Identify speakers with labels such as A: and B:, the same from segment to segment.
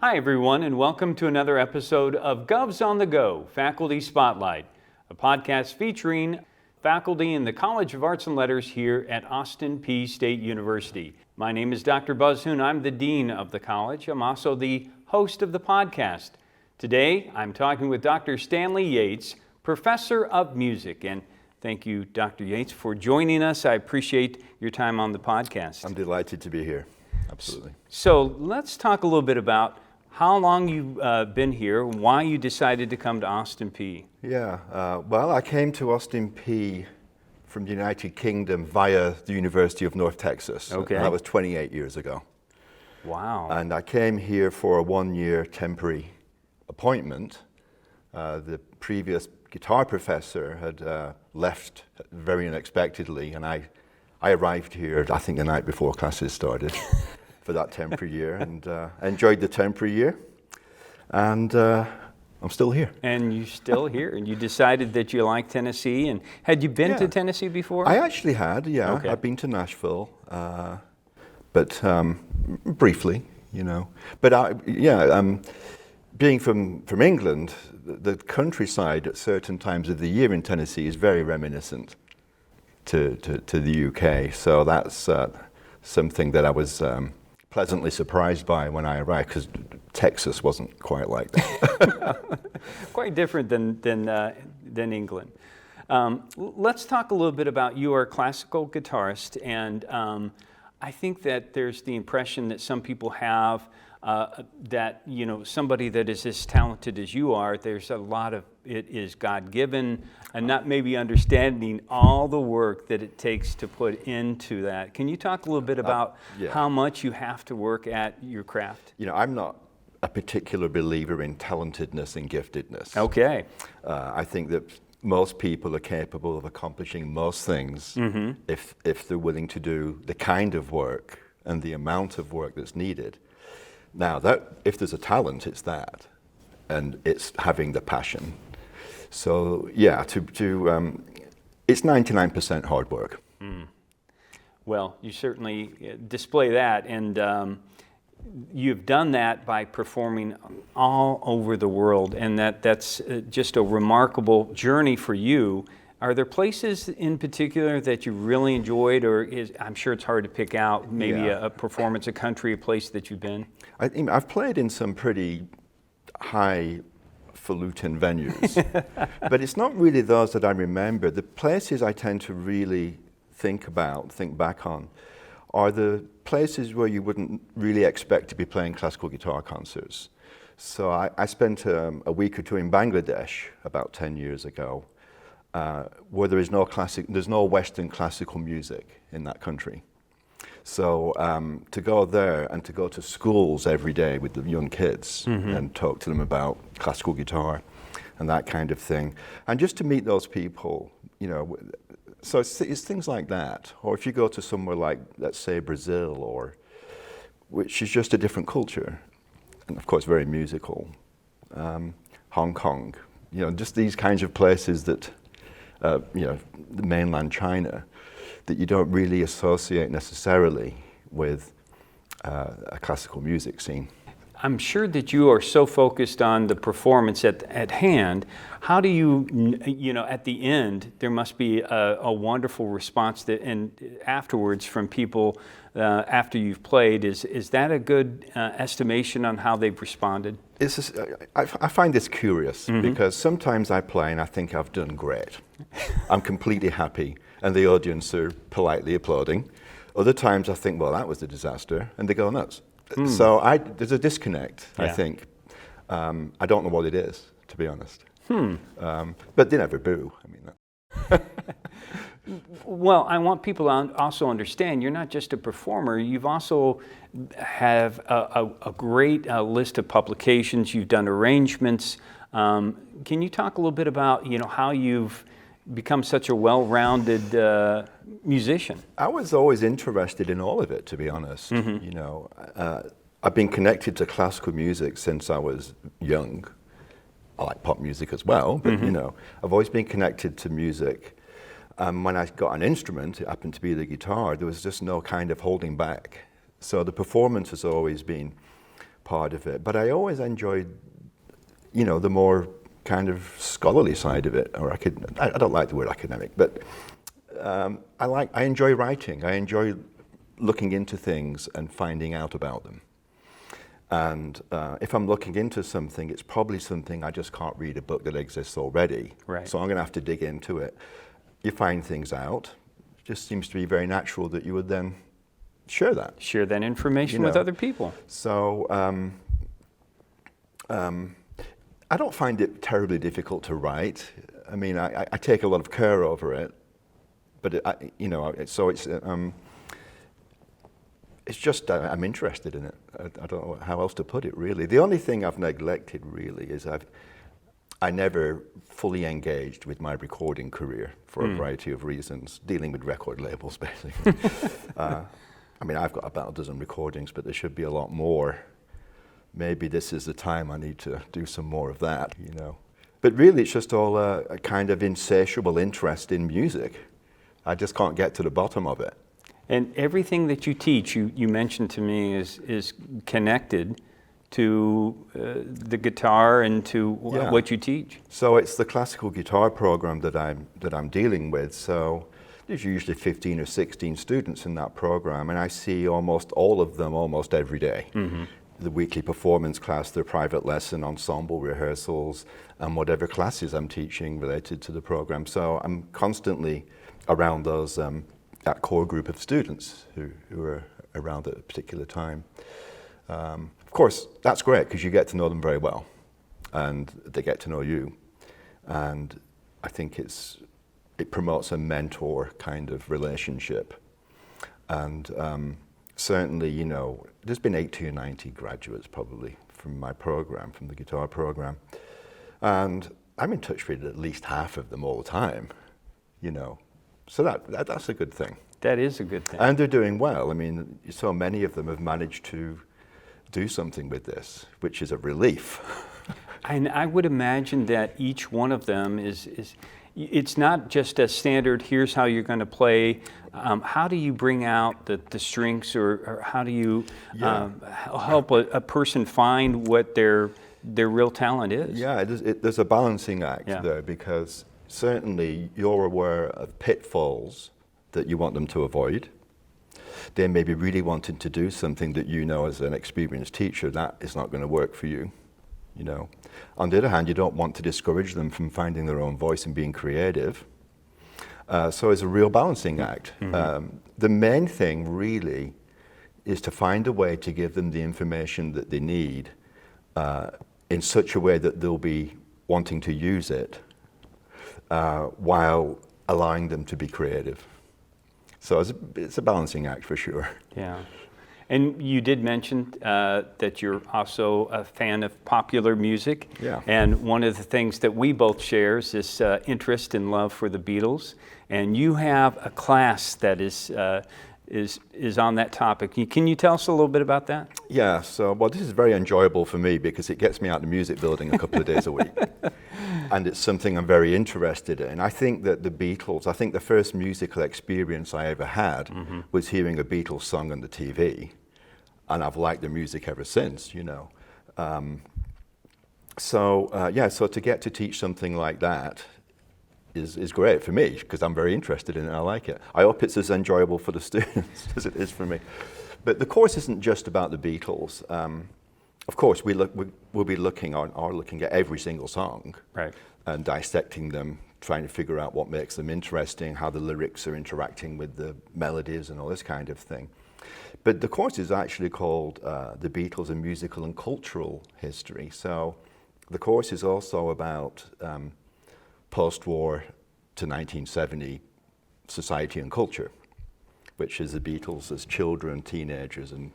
A: Hi everyone, and welcome to another episode of Govs on the Go, Faculty Spotlight, a podcast featuring faculty in the College of Arts and Letters here at Austin Peay State University. My name is Dr. Buzz Hoon. I'm the Dean of the college. I'm also the host of the podcast. Today, I'm talking with Dr. Stanley Yates, Professor of Music. And thank you, Dr. Yates, for joining us. I appreciate your time on the podcast.
B: I'm delighted to be here. Absolutely.
A: So let's talk a little bit about how long you've been here, why you decided to come to Austin Peay.
B: Yeah, well, I came to Austin Peay from the United Kingdom via the University of North Texas.
A: Okay.
B: And that was 28 years ago.
A: Wow.
B: And I came here for a one-year temporary appointment. The previous guitar professor had left very unexpectedly, and I arrived here, I think, the night before classes started. For that temporary year, and I enjoyed the temporary year, and I'm still here.
A: And you're still here, and you decided that you like Tennessee, and had you been to Tennessee before?
B: I actually had, yeah.
A: Okay.
B: I've been to Nashville, but briefly, you know. But being from England, the countryside at certain times of the year in Tennessee is very reminiscent to the UK, so that's something that I was pleasantly surprised by when I arrived, because Texas wasn't quite like that.
A: Quite different than England. Let's talk a little bit about you are a classical guitarist, and I think that there's the impression that some people have that, you know, somebody that is as talented as you are, there's a lot of it is God-given, and not maybe understanding all the work that it takes to put into that. Can you talk a little bit about how much you have to work at your craft?
B: You know, I'm not a particular believer in talentedness and giftedness.
A: Okay.
B: I think that most people are capable of accomplishing most things if they're willing to do the kind of work and the amount of work that's needed. Now, that if there's a talent, it's that, and it's having the passion. So yeah, it's 99% hard work.
A: Well, you certainly display that, and you've done that by performing all over the world, and that's just a remarkable journey for you. Are there places in particular that you really enjoyed, or I'm sure it's hard to pick out, maybe a performance, a country, a place that you've been?
B: I've played in some pretty highfalutin venues, but it's not really those that I remember. The places I tend to really think back on, are the places where you wouldn't really expect to be playing classical guitar concerts. So I spent a week or two in Bangladesh about 10 years ago, where there's no Western classical music in that country. So to go there and to go to schools every day with the young kids and talk to them about classical guitar and that kind of thing, and just to meet those people, you know, so it's things like that. Or if you go to somewhere like, let's say, Brazil, which is just a different culture, and of course very musical, Hong Kong, you know, just these kinds of places that, you know, the mainland China, that you don't really associate necessarily with a classical music scene.
A: I'm sure that you are so focused on the performance at hand. How do you know, at the end, there must be a wonderful response and afterwards from people after you've played. Is that a good estimation on how they've responded?
B: I find this curious because sometimes I play and I think I've done great. I'm completely happy and the audience are politely applauding. Other times I think, well, that was a disaster, and they go nuts. So there's a disconnect, I think. I don't know what it is, to be honest. But they never boo. I mean,
A: Well, I want people to also understand you're not just a performer. You've also have a great list of publications. You've done arrangements. Can you talk a little bit about how you've become such a well-rounded musician?
B: I was always interested in all of it, to be honest. I've been connected to classical music since I was young. I like pop music as well, but I've always been connected to music. When I got an instrument, it happened to be the guitar, there was just no kind of holding back. So the performance has always been part of it. But I always enjoyed, the more kind of scholarly side of it. Or I don't like the word academic, but I enjoy writing. I enjoy looking into things and finding out about them. And if I'm looking into something, it's probably something I just can't read a book that exists already.
A: Right.
B: So I'm going to have to dig into it. You find things out. It just seems to be very natural that you would then share that.
A: Share that information with other people.
B: So I don't find it terribly difficult to write. I mean, I take a lot of care over it, but it's just I'm interested in it. I don't know how else to put it, really. The only thing I've neglected, really, is I never fully engaged with my recording career for a variety of reasons, dealing with record labels, basically. I mean, I've got about a dozen recordings, but there should be a lot more. Maybe this is the time I need to do some more of that, But really, it's just all a kind of insatiable interest in music. I just can't get to the bottom of it.
A: And everything that you teach, you mentioned to me, is connected to the guitar and to what you teach.
B: So it's the classical guitar program that I'm dealing with. So there's usually 15 or 16 students in that program, and I see almost all of them almost every day. Mm-hmm. The weekly performance class, their private lesson, ensemble rehearsals, and whatever classes I'm teaching related to the program. So I'm constantly around that core group of students who are around at a particular time. Of course, that's great because you get to know them very well, and they get to know you. And I think it promotes a mentor kind of relationship. And certainly, there's been 80 or 90 graduates probably from my program, from the guitar program. And I'm in touch with at least half of them all the time, So that's a good thing.
A: That is a good thing.
B: And they're doing well. I mean, so many of them have managed to do something with this, which is a relief.
A: And I would imagine that each one of them it's not just a standard, here's how you're going to play. How do you bring out the strengths, or how do you help a person find what their real talent is?
B: Yeah, there's a balancing act there, because certainly you're aware of pitfalls that you want them to avoid. They may be really wanting to do something that as an experienced teacher, that is not going to work for you. On the other hand, you don't want to discourage them from finding their own voice and being creative. So it's a real balancing act. Mm-hmm. The main thing really is to find a way to give them the information that they need in such a way that they'll be wanting to use it while allowing them to be creative. So it's a balancing act for sure.
A: Yeah. And you did mention that you're also a fan of popular music.
B: Yeah.
A: And one of the things that we both share is this interest and love for the Beatles. And you have a class that is on that topic. Can you tell us a little bit about that?
B: Yeah. So, this is very enjoyable for me because it gets me out in the music building a couple of days a week. And it's something I'm very interested in. I think that the Beatles, the first musical experience I ever had was hearing a Beatles song on the TV. And I've liked the music ever since, So to get to teach something like that is great for me because I'm very interested in it and I like it. I hope it's as enjoyable for the students as it is for me. But the course isn't just about the Beatles. Of course, we'll be looking at every single song,
A: right,
B: and dissecting them, trying to figure out what makes them interesting, how the lyrics are interacting with the melodies and all this kind of thing. But the course is actually called The Beatles: A Musical and Cultural History. So the course is also about post-war to 1970 society and culture, which is the Beatles as children, teenagers, and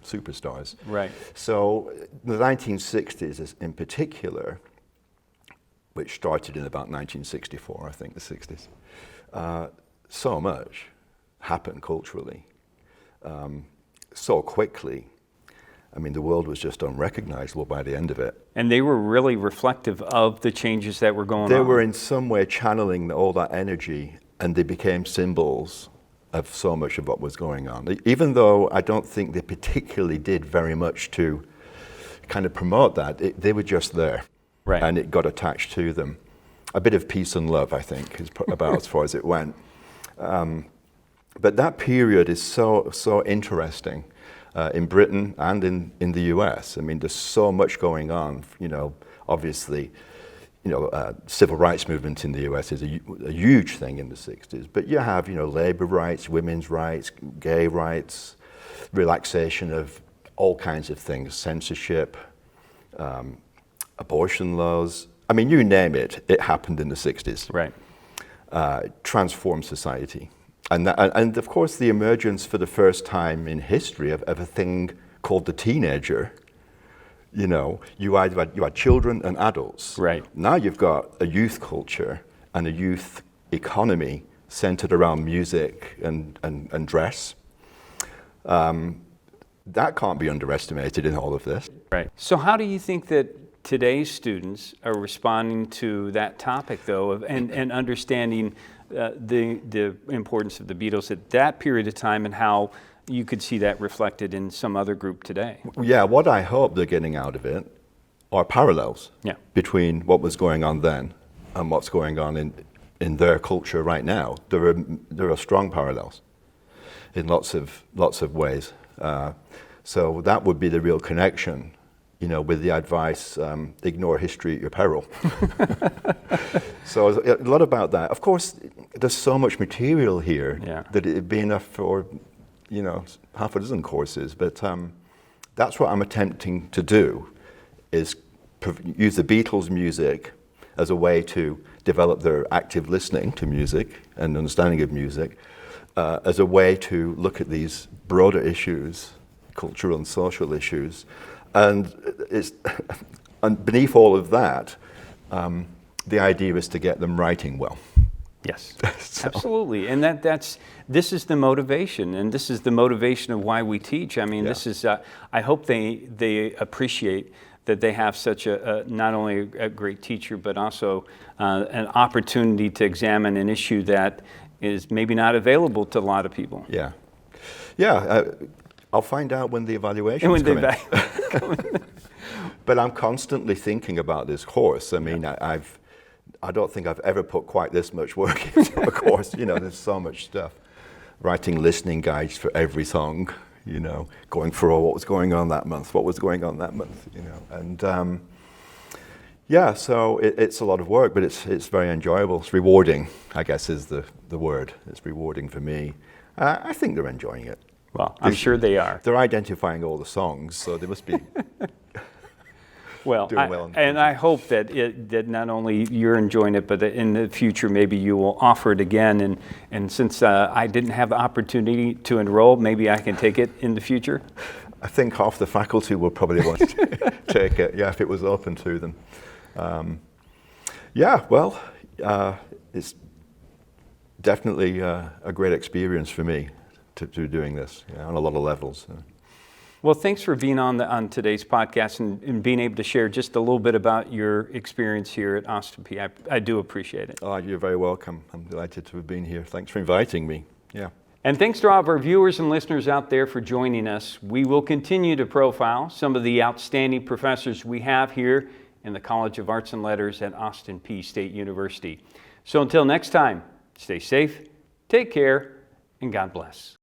B: superstars.
A: Right.
B: So the 1960s in particular, which started in about 1964, I think, the 60s, so much happened culturally, so quickly. I mean, the world was just unrecognizable by the end of it.
A: And they were really reflective of the changes that were going on.
B: They were in some way channeling all that energy, and they became symbols of so much of what was going on. Even though I don't think they particularly did very much to kind of promote that, they were just there.
A: Right.
B: And it got attached to them. A bit of peace and love, I think, is about as far as it went. But that period is so interesting in Britain and in the US. I mean, there's so much going on. You know, obviously, civil rights movement in the US is a huge thing in the 60s. But you have, labor rights, women's rights, gay rights, relaxation of all kinds of things, censorship, abortion laws. I mean, you name it, it happened in the 60s.
A: Right.
B: Transformed society. And of course, the emergence for the first time in history of a thing called the teenager. You had children and adults.
A: Right.
B: Now you've got a youth culture and a youth economy centered around music and dress. That can't be underestimated in all of this.
A: Right. So how do you think that today's students are responding to that topic, though, and understanding the importance of the Beatles at that period of time, and how you could see that reflected in some other group today?
B: Yeah, what I hope they're getting out of it are parallels between what was going on then and what's going on in their culture right now. There are strong parallels in lots of ways. So that would be the real connection, with the advice, ignore history at your peril. So a lot about that. Of course, there's so much material here that it'd be enough for, half a dozen courses. But that's what I'm attempting to do, is use the Beatles' music as a way to develop their active listening to music and understanding of music, as a way to look at these broader issues, cultural and social issues. And beneath all of that, the idea is to get them writing well.
A: Yes, absolutely. And this is the motivation, and this is the motivation of why we teach. I mean, this is, I hope they appreciate that they have such not only a great teacher, but also an opportunity to examine an issue that is maybe not available to a lot of people.
B: Yeah. I'll find out when the evaluations come in. But I'm constantly thinking about this course. I mean, I don't think I've ever put quite this much work into a course. There's so much stuff. Writing listening guides for every song, going through what was going on that month, and so it's a lot of work, but it's very enjoyable. It's rewarding, I guess, is the word. It's rewarding for me. I think they're enjoying it.
A: Well, I'm sure they are.
B: They're identifying all the songs, so they must be doing well.
A: And I hope that not only you're enjoying it, but that in the future maybe you will offer it again. And since I didn't have the opportunity to enroll, maybe I can take it in the future.
B: I think half the faculty will probably want to take it, if it was open to them. It's definitely a great experience for me to doing this on a lot of levels.
A: Well, thanks for being on today's podcast and being able to share just a little bit about your experience here at Austin Peay. I do appreciate it.
B: Oh, you're very welcome. I'm delighted to have been here. Thanks for inviting me. Yeah.
A: And thanks to all of our viewers and listeners out there for joining us. We will continue to profile some of the outstanding professors we have here in the College of Arts and Letters at Austin Peay State University. So until next time, stay safe, take care, and God bless.